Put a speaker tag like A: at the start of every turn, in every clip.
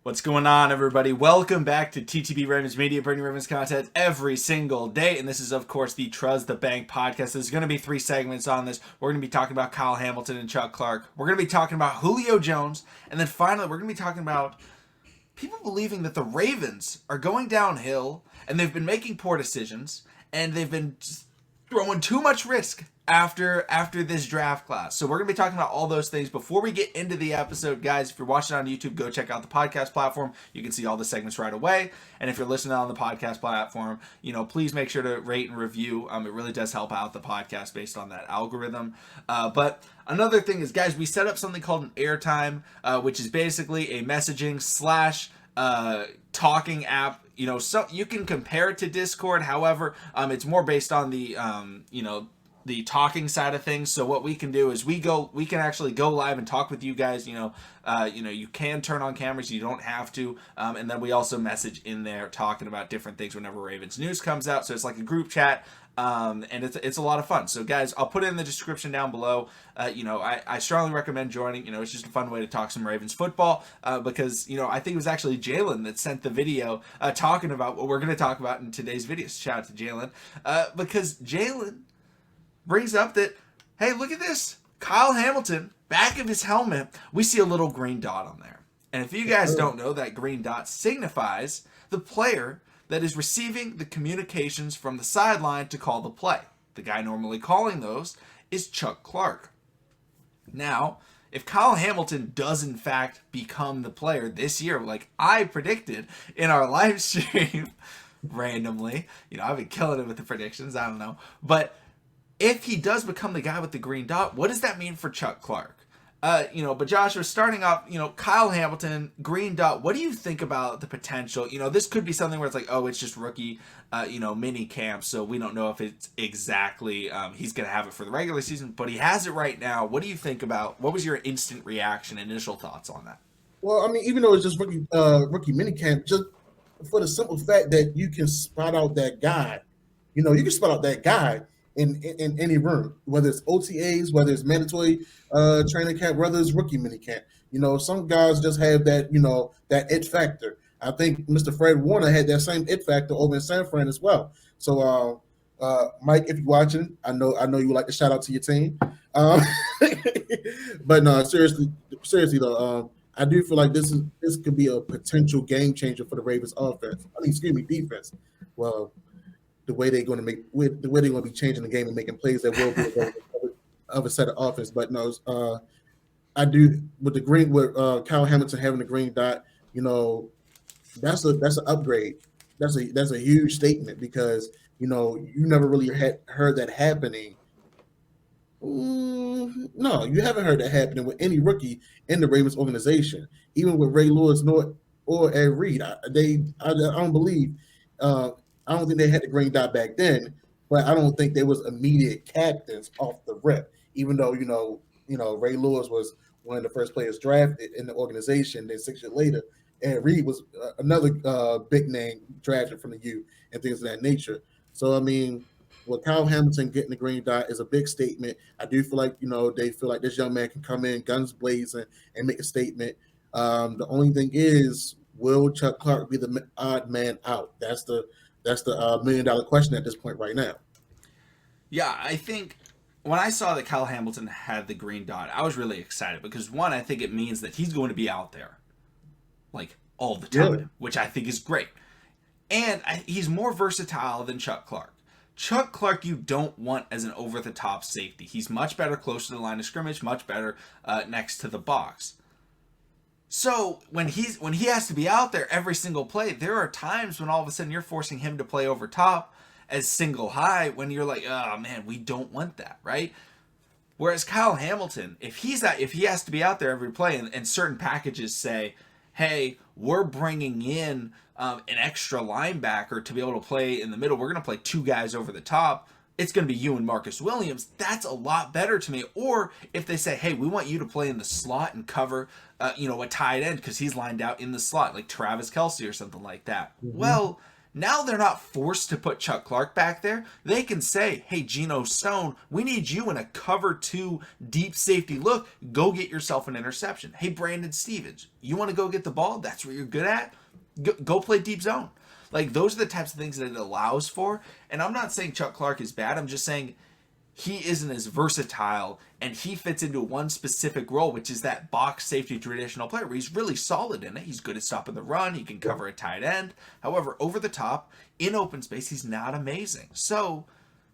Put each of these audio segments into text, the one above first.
A: What's going on, everybody? Welcome back to TTB Ravens Media, bringing Ravens content every single day. And this is, of course, the Trust the Bank podcast. There's going to be 3 segments on this. We're going to be talking about Kyle Hamilton and Chuck Clark. We're going to be talking about Julio Jones. And then finally, we're going to be talking about people believing that the Ravens are going downhill and they've been making poor decisions and they've been throwing too much risk after this draft class. So we're going to be talking about all those things. Before we get into the episode, guys, if you're watching on YouTube, go check out the podcast platform. You can see all the segments right away. And if you're listening on the podcast platform, please make sure to rate and review. It really does help out the podcast based on that algorithm. But another thing is, guys, we set up something called an airtime, which is basically a messaging / talking app. So you can compare it to Discord. However, it's more based on the talking side of things. So what we can do is we can actually go live and talk with you guys. You can turn on cameras, you don't have to. And then we also message in there talking about different things whenever Ravens news comes out. So it's like a group chat. And it's a lot of fun. So guys, I'll put it in the description down below. I strongly recommend joining. It's just a fun way to talk some Ravens football, because I think it was actually Jalen that sent the video talking about what we're going to talk about in today's video. Shout out to Jalen, because Jalen brings up that, hey, look at this, Kyle Hamilton, back of his helmet, we see a little green dot on there. And if you guys don't know, that green dot signifies the player that is receiving the communications from the sideline to call the play. The guy normally calling those is Chuck Clark. Now, if Kyle Hamilton does in fact become the player this year, like I predicted in our live stream, randomly, I've been killing it with the predictions, I don't know, but if he does become the guy with the green dot, what does that mean for Chuck Clark? But Josh, we're starting off, Kyle Hamilton, green dot. What do you think about the potential? This could be something where it's like, oh, it's just rookie, mini camp. So we don't know if it's exactly, he's going to have it for the regular season, but he has it right now. What do you think about, what was your instant reaction, initial thoughts on that?
B: Well, even though it's just rookie mini camp, just for the simple fact that you can spot out that guy, you can spot out that guy in any room, whether it's OTAs, whether it's mandatory training camp, whether it's rookie mini camp. Some guys just have that, that it factor. I think Mr. Fred Warner had that same it factor over in San Fran as well. So, Mike, if you're watching, I know you would like to shout out to your team. But no, seriously though, I do feel like this could be a potential game changer for the Ravens offense. Defense. Well, the way they're going to be changing the game and making plays that will be of a set of offense. But no, I do with Kyle Hamilton having the green dot. That's an upgrade. That's a huge statement because you never really had heard that happening. No, you haven't heard that happening with any rookie in the Ravens organization, even with Ray Lewis or Ed Reed. I don't believe. I don't think they had the green dot back then, but I don't think they was immediate captains off the rip. Even though Ray Lewis was one of the first players drafted in the organization. Then 6 years later, and Reed was another big name drafted from the U and things of that nature. So with Kyle Hamilton getting the green dot is a big statement. I do feel like they feel like this young man can come in guns blazing and make a statement. The only thing is, will Chuck Clark be the odd man out? That's the $1 million question at this point right now.
A: Yeah, I think when I saw that Kyle Hamilton had the green dot, I was really excited because, one, I think it means that he's going to be out there like all the time, which I think is great. And he's more versatile than Chuck Clark. Chuck Clark you don't want as an over-the-top safety. He's much better close to the line of scrimmage, much better next to the box. So when he has to be out there every single play, there are times when all of a sudden you're forcing him to play over top as single high when you're like, oh man, we don't want that, right? Whereas Kyle Hamilton, if he has to be out there every play and certain packages say, hey, we're bringing in an extra linebacker to be able to play in the middle, we're going to play 2 guys over the top, it's going to be you and Marcus Williams. That's a lot better to me. Or if they say, hey, we want you to play in the slot and cover, a tight end because he's lined out in the slot, like Travis Kelce or something like that. Mm-hmm. Well, Now they're not forced to put Chuck Clark back there. They can say, hey, Geno Stone, we need you in a cover 2 deep safety look. Go get yourself an interception. Hey, Brandon Stevens, you want to go get the ball? That's what you're good at? Go play deep zone. Like, those are the types of things that it allows for. And I'm not saying Chuck Clark is bad. I'm just saying he isn't as versatile, and he fits into one specific role, which is that box safety traditional player where he's really solid in it. He's good at stopping the run. He can cover a tight end. However, over the top, in open space, he's not amazing. So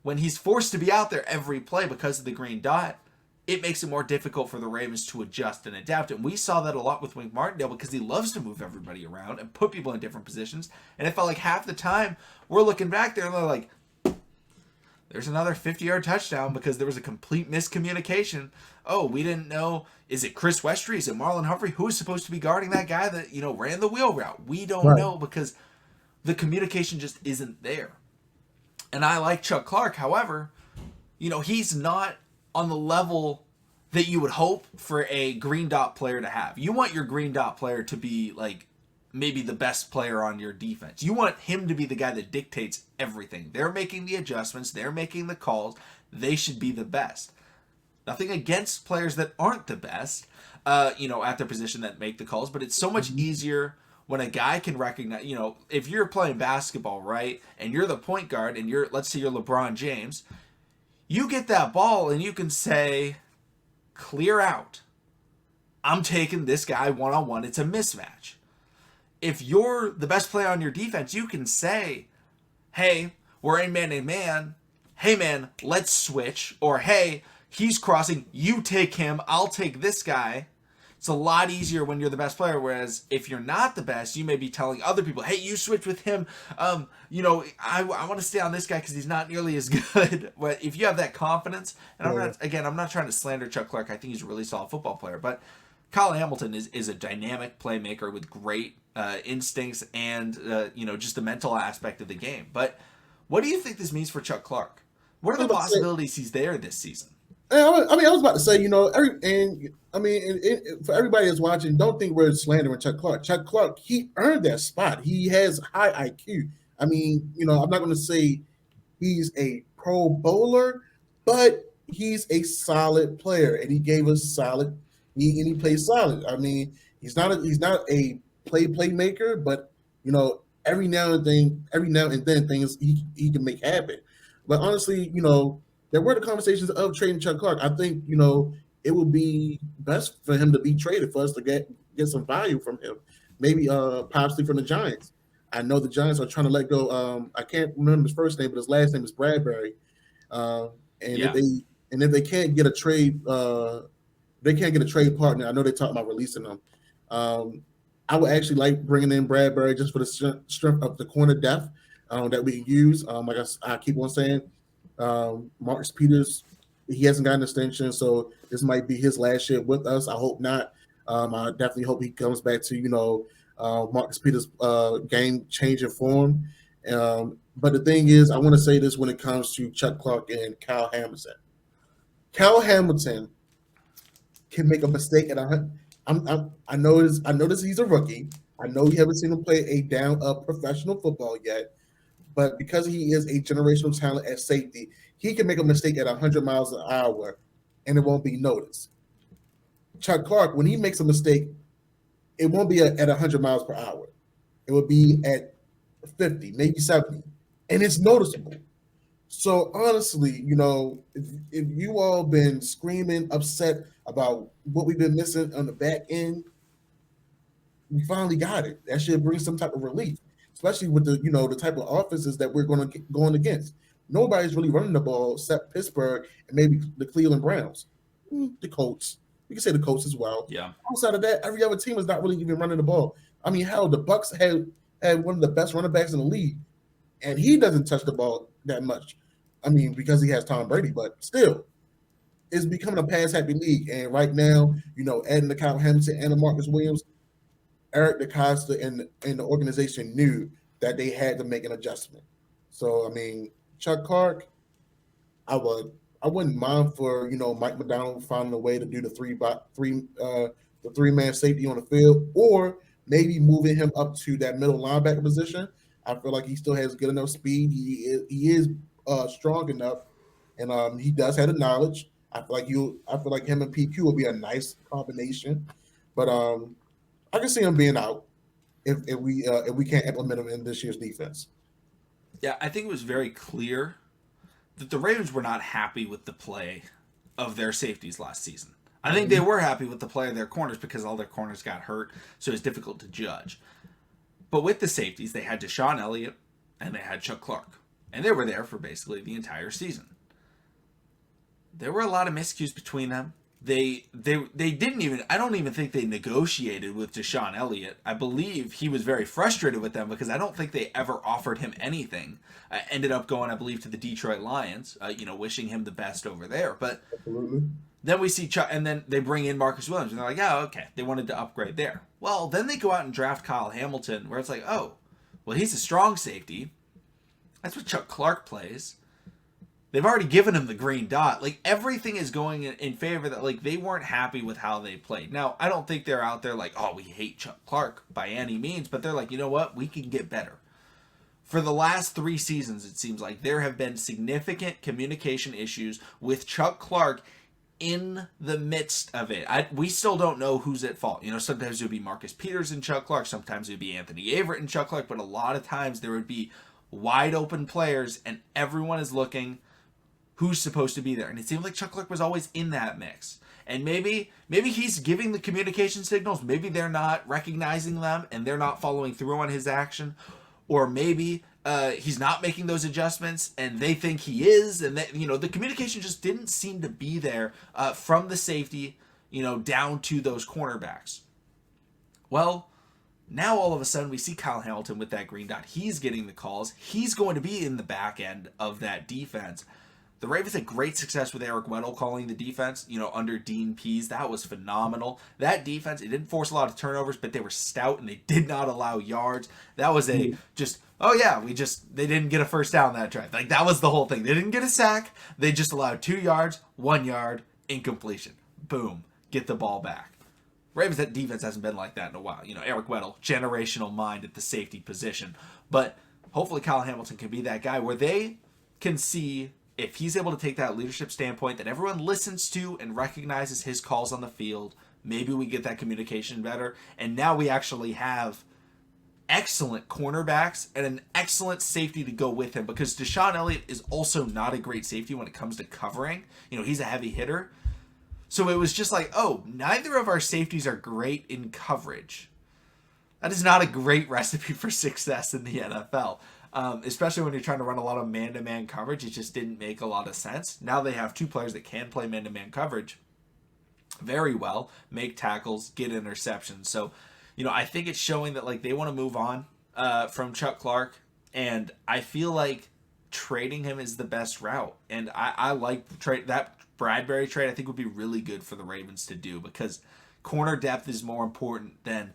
A: when he's forced to be out there every play because of the green dot, it makes it more difficult for the Ravens to adjust and adapt. And we saw that a lot with Wink Martindale because he loves to move everybody around and put people in different positions. And it felt like half the time we're looking back there and they're like, there's another 50-yard touchdown because there was a complete miscommunication. Oh, we didn't know. Is it Chris Westry? Is it Marlon Humphrey? Who is supposed to be guarding that guy that, ran the wheel route? We don't know because the communication just isn't there. And I like Chuck Clark. However, he's not on the level that you would hope for a green dot player to have. You want your green dot player to be like maybe the best player on your defense. You want him to be the guy that dictates everything. They're making the adjustments. They're making the calls. They should be the best. Nothing against players that aren't the best, at their position that make the calls, but it's so much easier when a guy can recognize, if you're playing basketball, right, and you're the point guard and let's say you're LeBron James, you get that ball and you can say, clear out. I'm taking this guy one-on-one. It's a mismatch. If you're the best player on your defense, you can say, hey, we're in man-to-man. Hey, man, let's switch. Or, hey, he's crossing. You take him. I'll take this guy. It's a lot easier when you're the best player, whereas if you're not the best, you may be telling other people, hey, you switch with him. I want to stay on this guy because he's not nearly as good. But if you have that confidence, and I'm not trying to slander Chuck Clark. I think he's a really solid football player, but Kyle Hamilton is a dynamic playmaker with great instincts and just the mental aspect of the game. But what do you think this means for Chuck Clark? What are the possibilities he's there this season?
B: I was about to say, for everybody that's watching, don't think we're slandering Chuck Clark. Chuck Clark, he earned that spot. He has high IQ. I'm not going to say he's a pro bowler, but he's a solid player, and he gave us solid. He plays solid. He's not a playmaker, but every now and then things he can make happen. But honestly, there were the conversations of trading Chuck Clark. I think it would be best for him to be traded for us to get some value from him. Maybe possibly from the Giants. I know the Giants are trying to let go. I can't remember his first name, but his last name is Bradbury. If they can't get a trade. They can't get a trade partner. I know they talk about releasing them. I would actually like bringing in Bradbury just for the strength of the corner depth that we can use. Like I keep on saying, Marcus Peters, he hasn't got an extension, so this might be his last year with us. I hope not. I definitely hope he comes back to Marcus Peters' game-changing form. But the thing is, I want to say this when it comes to Chuck Clark and Kyle Hamilton. Kyle Hamilton can make a mistake, and I know this. He's a rookie. I know you haven't seen him play a down-up professional football yet, but because he is a generational talent at safety, he can make a mistake at 100 miles an hour, and it won't be noticed. Chuck Clark, when he makes a mistake, it won't be at 100 miles per hour. It would be at 50, maybe 70, and it's noticeable. So honestly, if you all been screaming, upset about what we've been missing on the back end, we finally got it. That should bring some type of relief, especially with the type of offenses that we're going against. Nobody's really running the ball except Pittsburgh and maybe the Cleveland Browns, the Colts. You can say the Colts as well.
A: Yeah.
B: Outside of that, every other team is not really even running the ball. Hell, the Bucs had one of the best running backs in the league, and he doesn't touch the ball that much. Because he has Tom Brady, but still, it's becoming a pass-happy league. And right now, adding the Kyle Hamilton and the Marcus Williams, Eric DeCosta and the organization knew that they had to make an adjustment. So, Chuck Clark, I wouldn't mind for Mike McDonald finding a way to do the three-man safety on the field, or maybe moving him up to that middle linebacker position. I feel like he still has good enough speed. He is strong enough, and he does have the knowledge. I feel like him and PQ will be a nice combination, but I can see him being out if we can't implement him in this year's defense.
A: Yeah, I think it was very clear that the Ravens were not happy with the play of their safeties last season. I think they were happy with the play of their corners because all their corners got hurt, so it's difficult to judge. But with the safeties, they had Deshaun Elliott and they had Chuck Clark. And they were there for basically the entire season. There were a lot of miscues between them. They didn't even, I don't even think they negotiated with Deshaun Elliott. I believe he was very frustrated with them because I don't think they ever offered him anything. Ended up going, I believe, to the Detroit Lions, wishing him the best over there. But
B: Absolutely.
A: then we see Chuck, and then they bring in Marcus Williams, and they're like, oh, okay, they wanted to upgrade there. Well, then they go out and draft Kyle Hamilton, where it's like, oh, well, he's a strong safety. That's what Chuck Clark plays. They've already given him the green dot. Like, everything is going in favor that, like, they weren't happy with how they played. Now, I don't think they're out there like, oh, we hate Chuck Clark by any means, but they're like, you know what? We can get better. For the last 3 seasons, it seems like there have been significant communication issues with Chuck Clark in the midst of it. We still don't know who's at fault. Sometimes it would be Marcus Peters and Chuck Clark. Sometimes it would be Anthony Averett and Chuck Clark. But a lot of times there would be wide open players and everyone is looking who's supposed to be there. And it seemed like Chuck Clark was always in that mix. And maybe he's giving the communication signals. Maybe they're not recognizing them and they're not following through on his action. Or maybe he's not making those adjustments and they think he is. And the communication just didn't seem to be there from the safety, down to those cornerbacks. Well, now all of a sudden we see Kyle Hamilton with that green dot. He's getting the calls. He's going to be in the back end of that defense. The Ravens had great success with Eric Weddle calling the defense, under Dean Pease. That was phenomenal. That defense, it didn't force a lot of turnovers, but they were stout and they did not allow yards. That was they didn't get a first down that drive. Like, that was the whole thing. They didn't get a sack. They just allowed 2 yards, 1 yard, incompletion. Boom. Get the ball back. Ravens, that defense hasn't been like that in a while. Eric Weddle, generational mind at the safety position. But hopefully Kyle Hamilton can be that guy where they can see, if he's able to take that leadership standpoint that everyone listens to and recognizes his calls on the field, maybe we get that communication better. And now we actually have excellent cornerbacks and an excellent safety to go with him, because Deshaun Elliott is also not a great safety when it comes to covering. He's a heavy hitter. So it was just like, oh, neither of our safeties are great in coverage. That is not a great recipe for success in the NFL. Especially when you're trying to run a lot of man-to-man coverage. It just didn't make a lot of sense. Now they have 2 players that can play man-to-man coverage very well, make tackles, get interceptions. So, I think it's showing that, like, they want to move on from Chuck Clark, and I feel like trading him is the best route. And I like that Bradbury trade. I think would be really good for the Ravens to do, because corner depth is more important than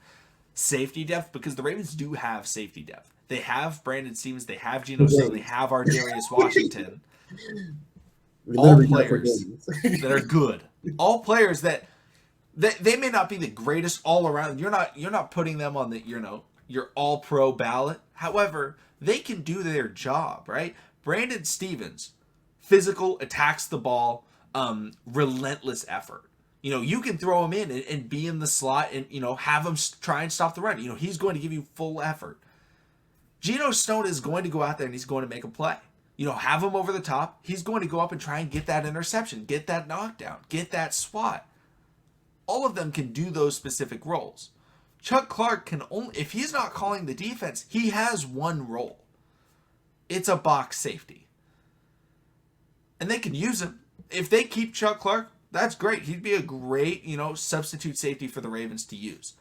A: safety depth, because the Ravens do have safety depth. They have Brandon Stevens, they have Geno Stone, they have Ardarius Washington. All players that are good. All players that they may not be the greatest all around. You're not putting them on the your all pro ballot. However, they can do their job, right? Brandon Stevens, physical, attacks the ball, relentless effort. You can throw him in and be in the slot and have him try and stop the run. He's going to give you full effort. Geno Stone is going to go out there and he's going to make a play. Have him over the top. He's going to go up and try and get that interception, get that knockdown, get that swat. All of them can do those specific roles. Chuck Clark can only, if he's not calling the defense, he has one role. It's a box safety. And they can use him. If they keep Chuck Clark, that's great. He'd be a great, substitute safety for the Ravens to use.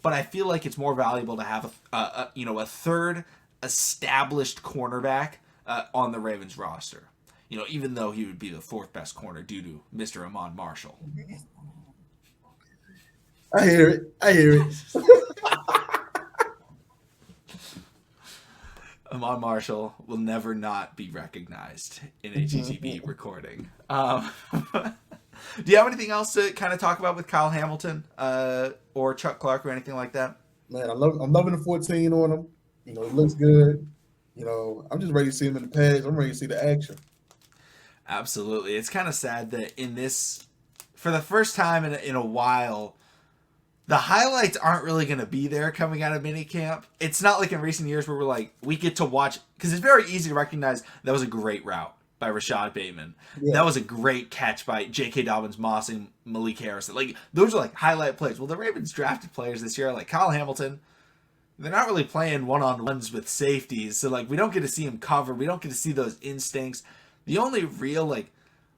A: But I feel like it's more valuable to have a third established cornerback on the Ravens roster. Even though he would be the 4th best corner due to Mr. Amon Marshall.
B: I hear it.
A: Amon Marshall will never not be recognized in a GTB recording. Do you have anything else to kind of talk about with Kyle Hamilton or Chuck Clark or anything like that?
B: Man, I'm loving the 14 on him. You know, he looks good. You know, I'm just ready to see him in the pads. I'm ready to see the action.
A: Absolutely. It's kind of sad that in this, for the first time in a while, the highlights aren't really going to be there coming out of minicamp. It's not like in recent years where we're like, we get to watch, because it's very easy to recognize that was a great route by Rashad Bateman.
B: Yeah.
A: That was a great catch by J.K. Dobbins-Moss and Malik Harrison. Like, those are like highlight plays. Well, the Ravens drafted players this year, like Kyle Hamilton, they're not really playing one-on-ones with safeties. So, like, we don't get to see him cover. We don't get to see those instincts. The only real, like,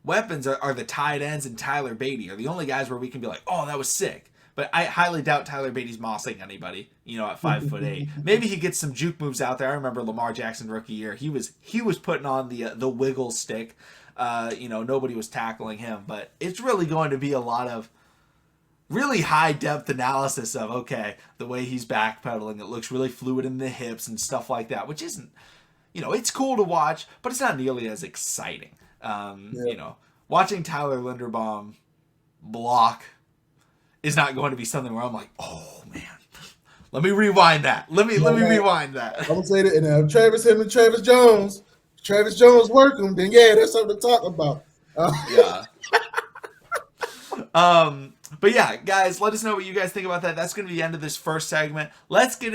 A: weapons are the tight ends and Tyler Beatty are the only guys where we can be like, oh, that was sick. But I highly doubt Tyler Beatty's mossing anybody, you know, at 5'8". Maybe he gets some juke moves out there. I remember Lamar Jackson rookie year. He was putting on the wiggle stick. You know, nobody was tackling him. But it's really going to be a lot of really high depth analysis of, okay, the way he's backpedaling, it looks really fluid in the hips and stuff like that, which isn't, you know, it's cool to watch, but it's not nearly as exciting. You know, watching Tyler Linderbaum block is not going to be something where I'm like, oh man, let me rewind that. Let me rewind that.
B: I'm gonna say that, and Travis Jones work them, then yeah, that's something to talk about.
A: Yeah. But yeah, guys, let us know what you guys think about that. That's going to be the end of this first segment. Let's get